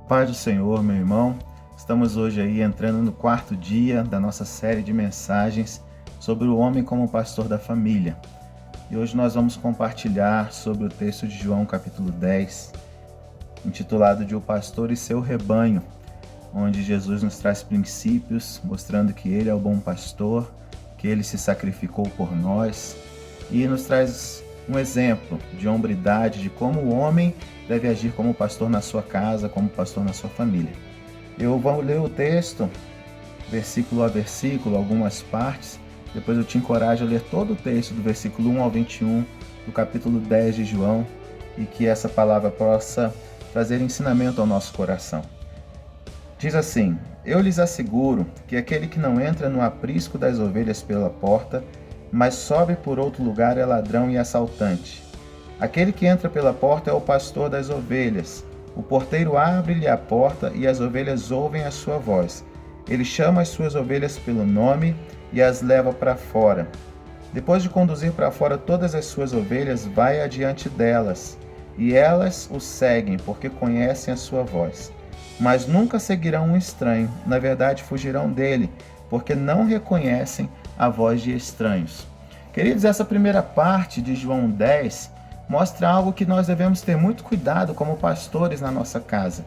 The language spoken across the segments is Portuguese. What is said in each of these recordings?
Paz do Senhor, meu irmão. Estamos hoje aí entrando no quarto dia da nossa série de mensagens sobre o homem como pastor da família. E hoje nós vamos compartilhar sobre o texto de João capítulo 10, intitulado de O Pastor e Seu Rebanho, onde Jesus nos traz princípios, mostrando que Ele é o bom pastor, que Ele se sacrificou por nós e nos traz um exemplo de hombridade, de como o homem deve agir como pastor na sua casa, como pastor na sua família. Eu vou ler o texto, versículo a versículo, algumas partes, depois eu te encorajo a ler todo o texto, do versículo 1 ao 21, do capítulo 10 de João, e que essa palavra possa trazer ensinamento ao nosso coração. Diz assim: Eu lhes asseguro que aquele que não entra no aprisco das ovelhas pela porta, mas sobe por outro lugar é ladrão e assaltante. Aquele que entra pela porta é o pastor das ovelhas. O porteiro abre-lhe a porta e as ovelhas ouvem a sua voz. Ele chama as suas ovelhas pelo nome e as leva para fora. Depois de conduzir para fora todas as suas ovelhas, vai adiante delas, e elas o seguem, porque conhecem a sua voz. Mas nunca seguirão um estranho, na verdade fugirão dele, porque não reconhecem a voz de estranhos. Queridos, essa primeira parte de João 10 mostra algo que nós devemos ter muito cuidado como pastores na nossa casa.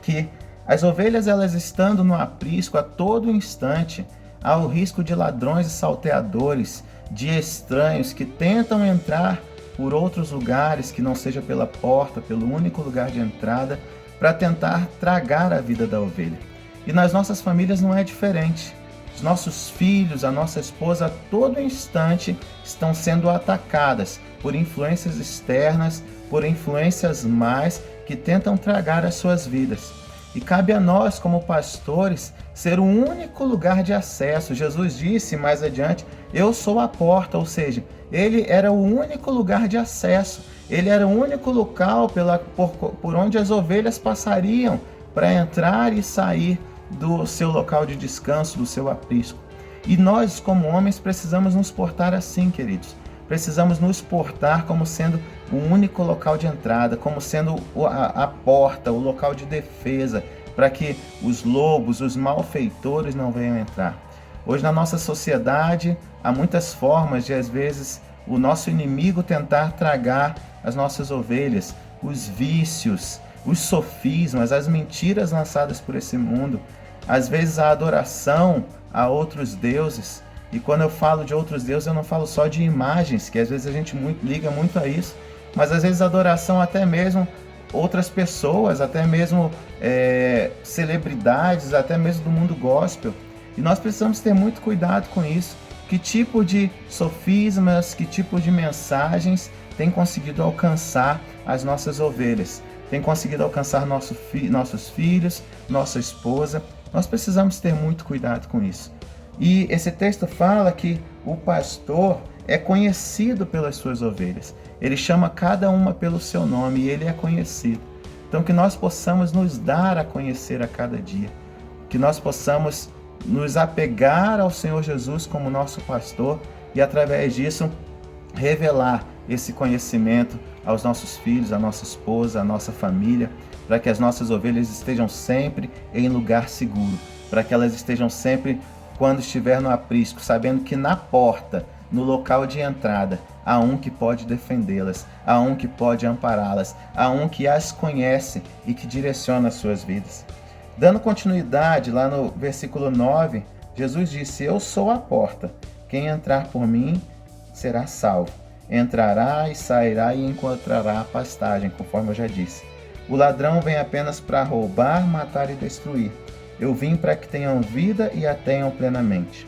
Que as ovelhas, elas estando no aprisco a todo instante, há o risco de ladrões e salteadores, de estranhos que tentam entrar por outros lugares que não seja pela porta, pelo único lugar de entrada, para tentar tragar a vida da ovelha. E nas nossas famílias não é diferente. Os nossos filhos, a nossa esposa, a todo instante estão sendo atacadas por influências externas, por influências más que tentam tragar as suas vidas. E cabe a nós, como pastores, ser o único lugar de acesso. Jesus disse mais adiante: eu sou a porta, ou seja, ele era o único lugar de acesso. Ele era o único local por onde as ovelhas passariam para entrar e sair do seu local de descanso, do seu aprisco. E nós, como homens, precisamos nos portar assim, queridos. Precisamos nos portar como sendo o único local de entrada, como sendo a porta, o local de defesa, para que os lobos, os malfeitores não venham entrar. Hoje na nossa sociedade há muitas formas de, às vezes, o nosso inimigo tentar tragar as nossas ovelhas, os vícios, os sofismas, as mentiras lançadas por esse mundo, às vezes a adoração a outros deuses. E quando eu falo de outros deuses, eu não falo só de imagens, que às vezes a gente liga muito a isso, mas às vezes a adoração até mesmo outras pessoas, até mesmo celebridades, até mesmo do mundo gospel. E nós precisamos ter muito cuidado com isso. Que tipo de sofismas, que tipo de mensagens tem conseguido alcançar as nossas ovelhas? Tem conseguido alcançar nossos filhos, nossa esposa? Nós precisamos ter muito cuidado com isso. E esse texto fala que o pastor é conhecido pelas suas ovelhas. Ele chama cada uma pelo seu nome e ele é conhecido. Então que nós possamos nos dar a conhecer a cada dia. Que nós possamos nos apegar ao Senhor Jesus como nosso pastor e através disso revelar esse conhecimento aos nossos filhos, à nossa esposa, à nossa família, para que as nossas ovelhas estejam sempre em lugar seguro, para que elas estejam sempre, quando estiver no aprisco, sabendo que na porta, no local de entrada, há um que pode defendê-las, há um que pode ampará-las, há um que as conhece e que direciona as suas vidas. Dando continuidade, lá no versículo 9, Jesus disse: eu sou a porta, quem entrar por mim será salvo. Entrará e sairá e encontrará a pastagem, conforme eu já disse. O ladrão vem apenas para roubar, matar e destruir. Eu vim para que tenham vida e a tenham plenamente.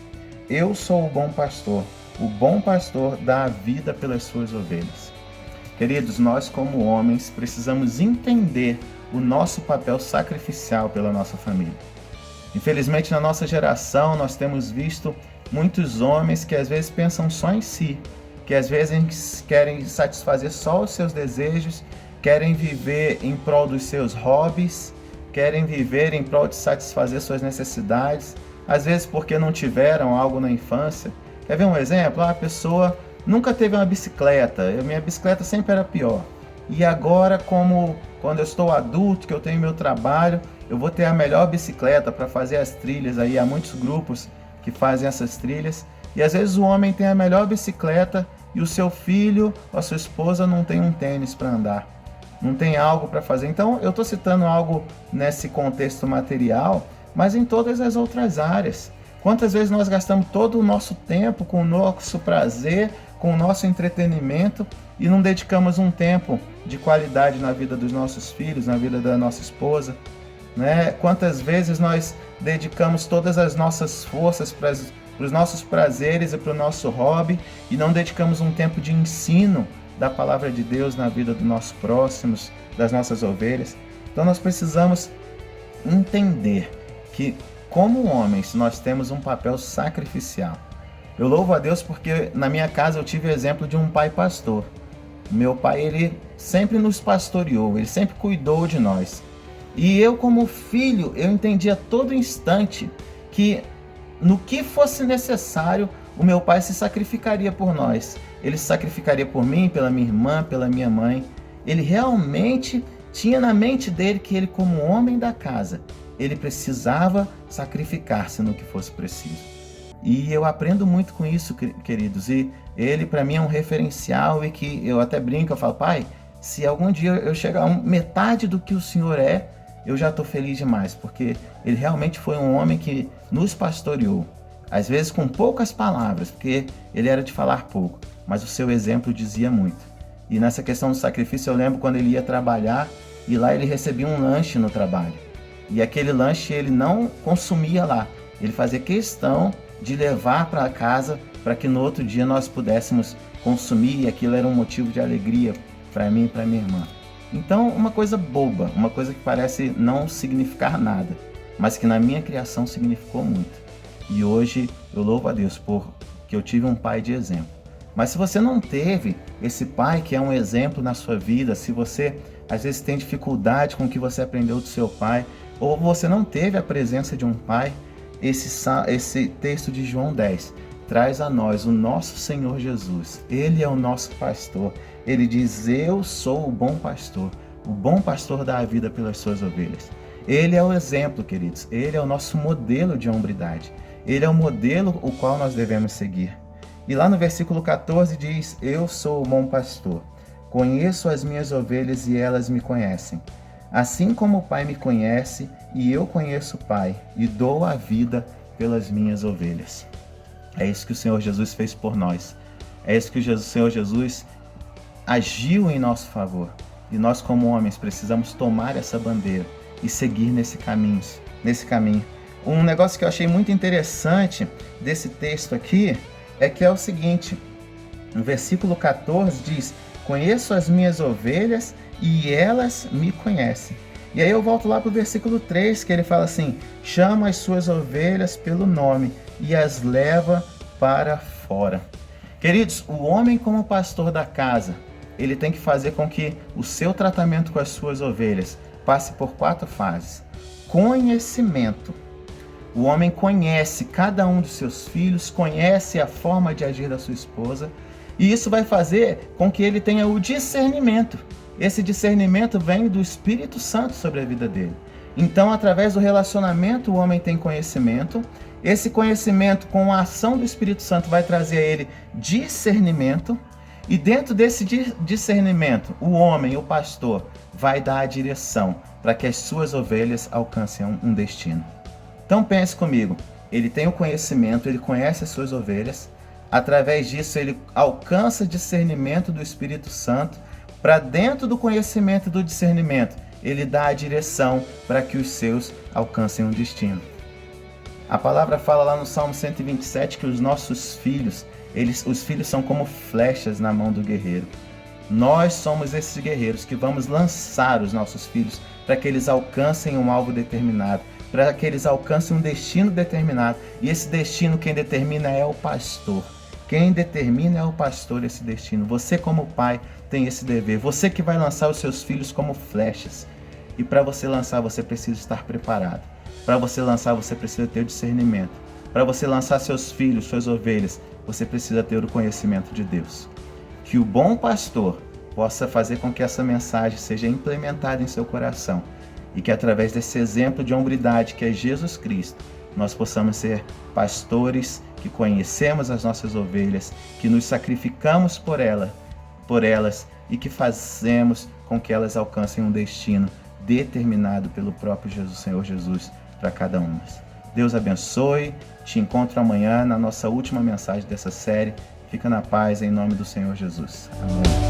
Eu sou o bom pastor. O bom pastor dá a vida pelas suas ovelhas. Queridos, nós como homens precisamos entender o nosso papel sacrificial pela nossa família. Infelizmente, na nossa geração, nós temos visto muitos homens que às vezes pensam só em si, que às vezes querem satisfazer só os seus desejos, querem viver em prol dos seus hobbies, querem viver em prol de satisfazer suas necessidades, às vezes porque não tiveram algo na infância. Quer ver um exemplo? A pessoa nunca teve uma bicicleta, minha bicicleta sempre era pior. e agora, como quando eu estou adulto, que eu tenho meu trabalho, eu vou ter a melhor bicicleta para fazer as trilhas. Aí há muitos grupos que fazem essas trilhas, e às vezes o homem tem a melhor bicicleta e o seu filho ou a sua esposa não tem um tênis para andar, não tem algo para fazer. Então eu estou citando algo nesse contexto material, mas em todas as outras áreas. Quantas vezes nós gastamos todo o nosso tempo com o nosso prazer, com o nosso entretenimento, e não dedicamos um tempo de qualidade na vida dos nossos filhos, na vida da nossa esposa, né? Quantas vezes nós dedicamos todas as nossas forças para os nossos prazeres e para o nosso hobby, e não dedicamos um tempo de ensino da palavra de Deus na vida dos nossos próximos, das nossas ovelhas. Então nós precisamos entender que, como homens, nós temos um papel sacrificial. Eu louvo a Deus porque na minha casa eu tive o exemplo de um pai pastor. Meu pai, ele sempre nos pastoreou, ele sempre cuidou de nós. E eu, como filho, eu entendia a todo instante que no que fosse necessário, o meu pai se sacrificaria por nós. Ele se sacrificaria por mim, pela minha irmã, pela minha mãe. Ele realmente tinha na mente dele que ele, como homem da casa, ele precisava sacrificar-se no que fosse preciso. E eu aprendo muito com isso, queridos. E ele, para mim, é um referencial, e que eu até brinco, eu falo: pai, se algum dia eu chegar a metade do que o senhor é, eu já estou feliz demais, porque ele realmente foi um homem que nos pastoreou. Às vezes com poucas palavras, porque ele era de falar pouco, mas o seu exemplo dizia muito. E nessa questão do sacrifício, eu lembro quando ele ia trabalhar, e lá ele recebia um lanche no trabalho. E aquele lanche ele não consumia lá, ele fazia questão de levar para casa, para que no outro dia nós pudéssemos consumir, e aquilo era um motivo de alegria para mim e para minha irmã. Então, uma coisa boba, uma coisa que parece não significar nada, mas que na minha criação significou muito. E hoje eu louvo a Deus porque eu tive um pai de exemplo. Mas se você não teve esse pai que é um exemplo na sua vida, se você às vezes tem dificuldade com o que você aprendeu do seu pai, ou você não teve a presença de um pai, esse texto de João 10 traz a nós o nosso Senhor Jesus. Ele é o nosso pastor. Ele diz: eu sou o bom pastor dá a vida pelas suas ovelhas. Ele é o exemplo, queridos. Ele é o nosso modelo de hombridade. Ele é o modelo o qual nós devemos seguir. E lá no versículo 14 diz: eu sou o bom pastor. Conheço as minhas ovelhas e elas me conhecem. Assim como o Pai me conhece e eu conheço o Pai, e dou a vida pelas minhas ovelhas. É isso que o Senhor Jesus fez por nós. É isso que o Senhor Jesus agiu em nosso favor. E nós, como homens, precisamos tomar essa bandeira e seguir nesse caminho. Um negócio que eu achei muito interessante desse texto aqui é que é o seguinte: no versículo 14 diz: conheço as minhas ovelhas e elas me conhecem. E aí eu volto lá para o versículo 3, que ele fala assim: chama as suas ovelhas pelo nome e as leva para fora. Queridos, o homem como pastor da casa, ele tem que fazer com que o seu tratamento com as suas ovelhas passe por 4 fases. Conhecimento. O homem conhece cada um dos seus filhos, conhece a forma de agir da sua esposa, e isso vai fazer com que ele tenha o discernimento. Esse discernimento vem do Espírito Santo sobre a vida dele. Então, através do relacionamento, o homem tem conhecimento. Esse conhecimento, com a ação do Espírito Santo, vai trazer a ele discernimento. E dentro desse discernimento, o homem, o pastor, vai dar a direção para que as suas ovelhas alcancem um destino. Então pense comigo, ele tem o conhecimento, ele conhece as suas ovelhas. Através disso, ele alcança discernimento do Espírito Santo. Para dentro do conhecimento e do discernimento, ele dá a direção para que os seus alcancem um destino. A palavra fala lá no Salmo 127 que os nossos filhos, os filhos são como flechas na mão do guerreiro. Nós somos esses guerreiros que vamos lançar os nossos filhos para que eles alcancem um alvo determinado, para que eles alcancem um destino determinado. E esse destino quem determina é o pastor. Quem determina é o pastor esse destino. Você como pai tem esse dever. Você que vai lançar os seus filhos como flechas. E para você lançar, você precisa estar preparado. Para você lançar, você precisa ter o discernimento. Para você lançar seus filhos, suas ovelhas, você precisa ter o conhecimento de Deus. Que o bom pastor, possa fazer com que essa mensagem seja implementada em seu coração e que através desse exemplo de hombridade que é Jesus Cristo, nós possamos ser pastores que conhecemos as nossas ovelhas, que nos sacrificamos por elas e que fazemos com que elas alcancem um destino determinado pelo próprio Senhor Jesus para cada uma. Deus abençoe, te encontro amanhã na nossa última mensagem dessa série. Fica na paz em nome do Senhor Jesus. Amém.